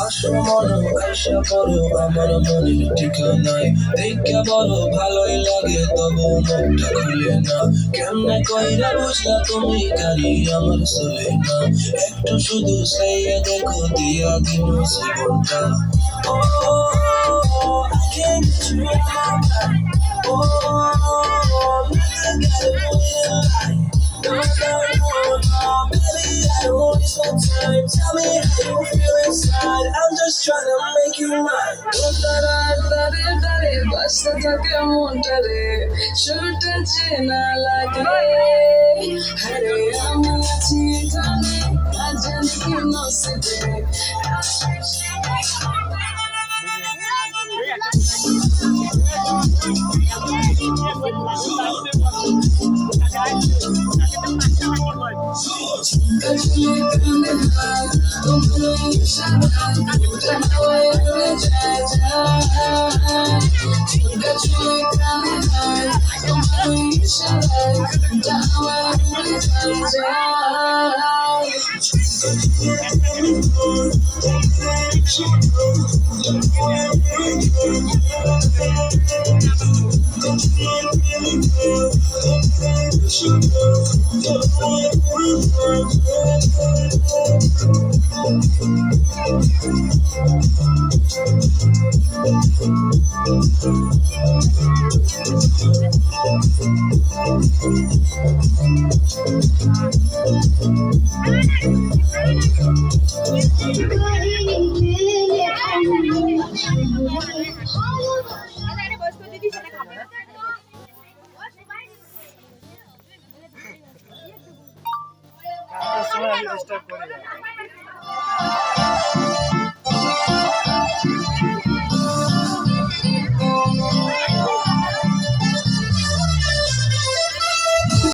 আসো মনো আইসা পড়ো আমার মনের ঠিকানায়, দেখে বড় ভালোই লাগে তবু মুখটা খুলে না। কেমনে কইরা বুঝলা তুমি গাড়ি আমার চলে না, একটু শুধু চাইয়া দেখো দিয়া দিন জীবনটা। ও I can't get you out of my mind. Nothing got it. No, baby, I don't waste my time. Tell me how you feel inside. I'm just trying to make you mine. Basta থাকে মনটারে শুরুটা চেনা লাগে। আরে আমি আছি এখানে, না জানি কি নসিবে। স্টার্ট করে